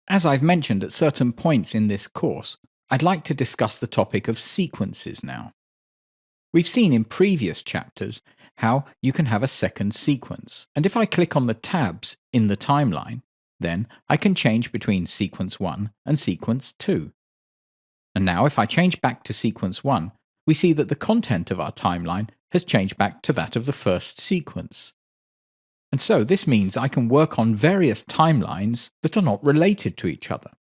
As I've mentioned at certain points in this course, I'd like to discuss the topic of sequences now. We've seen in previous chapters how you can have a second sequence, and if I click on the tabs in the timeline, then I can change between sequence 1 and sequence 2. And now if I change back to sequence 1, we see that the content of our timeline has changed back to that of the first sequence. And so this means I can work on various timelines that are not related to each other.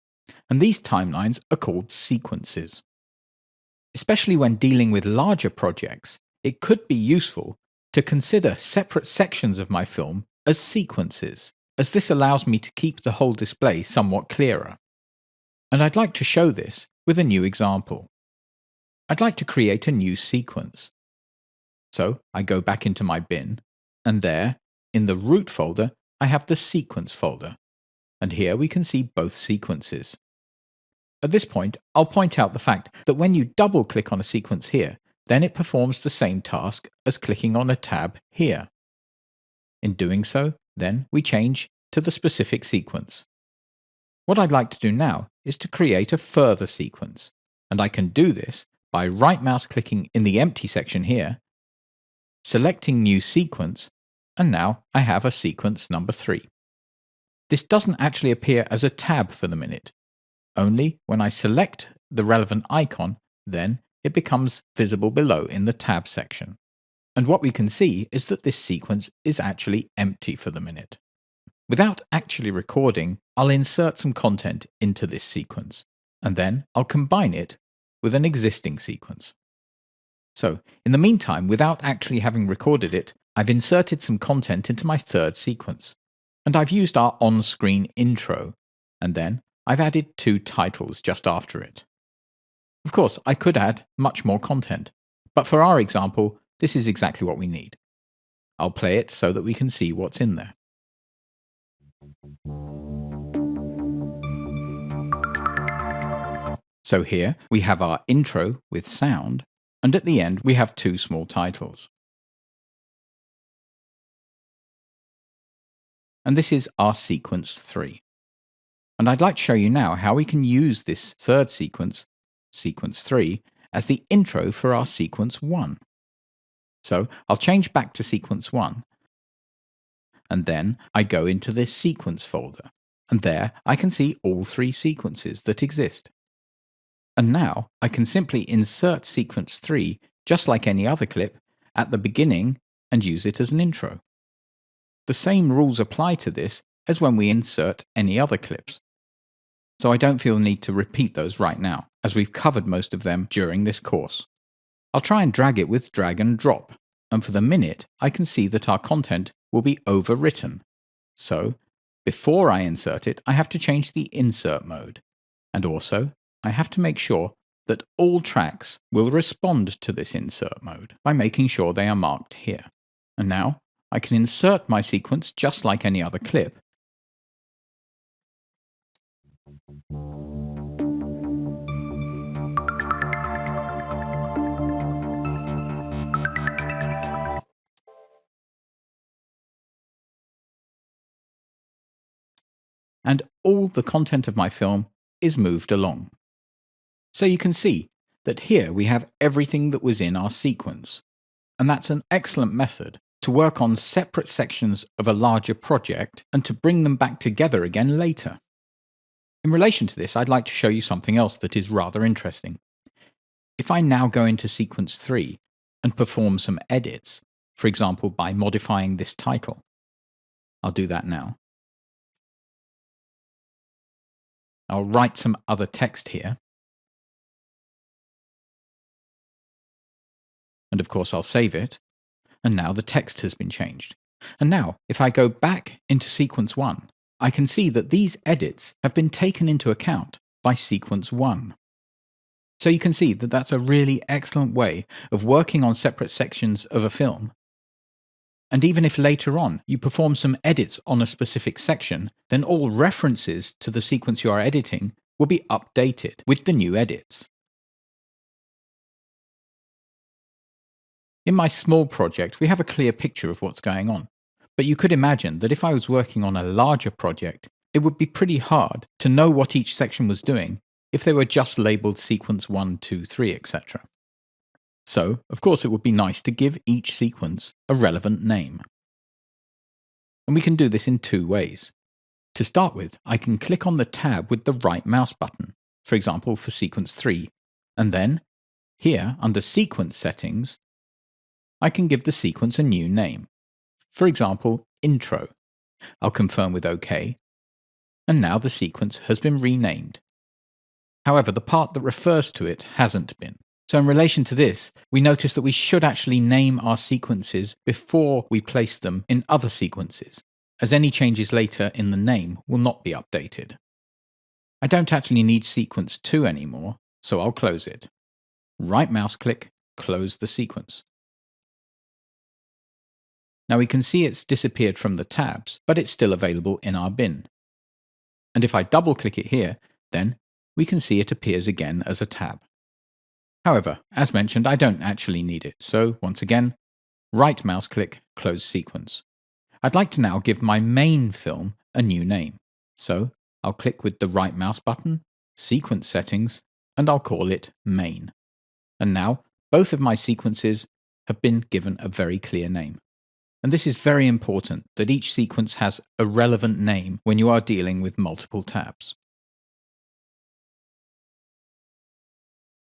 And these timelines are called sequences. Especially when dealing with larger projects, it could be useful to consider separate sections of my film as sequences, as this allows me to keep the whole display somewhat clearer. And I'd like to show this with a new example. I'd like to create a new sequence. So I go back into my bin, and there, in the root folder, I have the sequence folder. And here we can see both sequences. At this point, I'll point out the fact that when you double-click on a sequence here, then it performs the same task as clicking on a tab here. In doing so, then we change to the specific sequence. What I'd like to do now is to create a further sequence, and I can do this by right-mouse clicking in the empty section here, selecting New Sequence, and now I have a sequence number 3. This doesn't actually appear as a tab for the minute. Only when I select the relevant icon, then it becomes visible below in the tab section. And what we can see is that this sequence is actually empty for the minute. Without actually recording, I'll insert some content into this sequence, and then I'll combine it with an existing sequence. So, in the meantime, without actually having recorded it, I've inserted some content into my third sequence. And I've used our on-screen intro, and then I've added 2 titles just after it. Of course, I could add much more content, but for our example, this is exactly what we need. I'll play it so that we can see what's in there. So here we have our intro with sound, and at the end we have 2 small titles. And this is our sequence 3. And I'd like to show you now how we can use this third sequence, sequence 3, as the intro for our sequence 1. So I'll change back to sequence 1, and then I go into this sequence folder, and there I can see all 3 sequences that exist. And now I can simply insert sequence 3, just like any other clip, at the beginning and use it as an intro. The same rules apply to this as when we insert any other clips. So I don't feel the need to repeat those right now, as we've covered most of them during this course. I'll try and drag it with drag and drop, and for the minute I can see that our content will be overwritten. So, before I insert it, I have to change the insert mode, and also I have to make sure that all tracks will respond to this insert mode by making sure they are marked here. And now I can insert my sequence just like any other clip. And all the content of my film is moved along. So you can see that here we have everything that was in our sequence. And that's an excellent method to work on separate sections of a larger project and to bring them back together again later. In relation to this, I'd like to show you something else that is rather interesting. If I now go into sequence 3 and perform some edits, for example by modifying this title, I'll do that now. I'll write some other text here. And of course I'll save it. And now the text has been changed. And now, if I go back into sequence 1, I can see that these edits have been taken into account by sequence 1. So you can see that that's a really excellent way of working on separate sections of a film. And even if later on you perform some edits on a specific section, then all references to the sequence you are editing will be updated with the new edits. In my small project, we have a clear picture of what's going on. But you could imagine that if I was working on a larger project, it would be pretty hard to know what each section was doing if they were just labelled sequence 1, 2, 3, etc. So, of course, it would be nice to give each sequence a relevant name. And we can do this in two ways. To start with, I can click on the tab with the right mouse button, for example for sequence 3, and then, here under Sequence Settings, I can give the sequence a new name. For example, Intro. I'll confirm with OK, and now the sequence has been renamed. However, the part that refers to it hasn't been. So in relation to this, we notice that we should actually name our sequences before we place them in other sequences, as any changes later in the name will not be updated. I don't actually need sequence 2 anymore, so I'll close it. Right mouse click, close the sequence. Now we can see it's disappeared from the tabs, but it's still available in our bin. And if I double click it here, then we can see it appears again as a tab. However, as mentioned, I don't actually need it, so once again, right mouse click, close sequence. I'd like to now give my main film a new name, so I'll click with the right mouse button, Sequence Settings, and I'll call it Main. And now, both of my sequences have been given a very clear name. And this is very important, that each sequence has a relevant name when you are dealing with multiple tabs.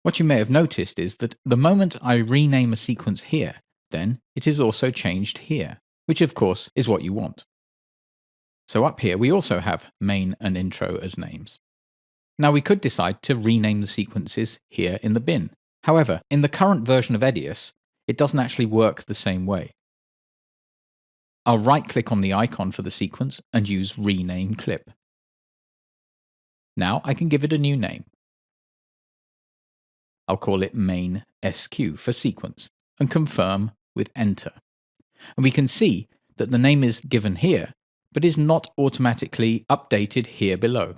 What you may have noticed is that the moment I rename a sequence here, then it is also changed here, which of course is what you want. So up here we also have main and intro as names. Now we could decide to rename the sequences here in the bin. However, in the current version of Edius, it doesn't actually work the same way. I'll right-click on the icon for the sequence and use Rename Clip. Now I can give it a new name. I'll call it main SQ for sequence and confirm with enter. And we can see that the name is given here, but is not automatically updated here below.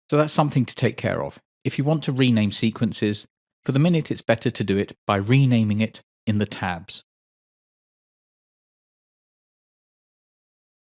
So that's something to take care of. If you want to rename sequences, for the minute it's better to do it by renaming it in the tabs.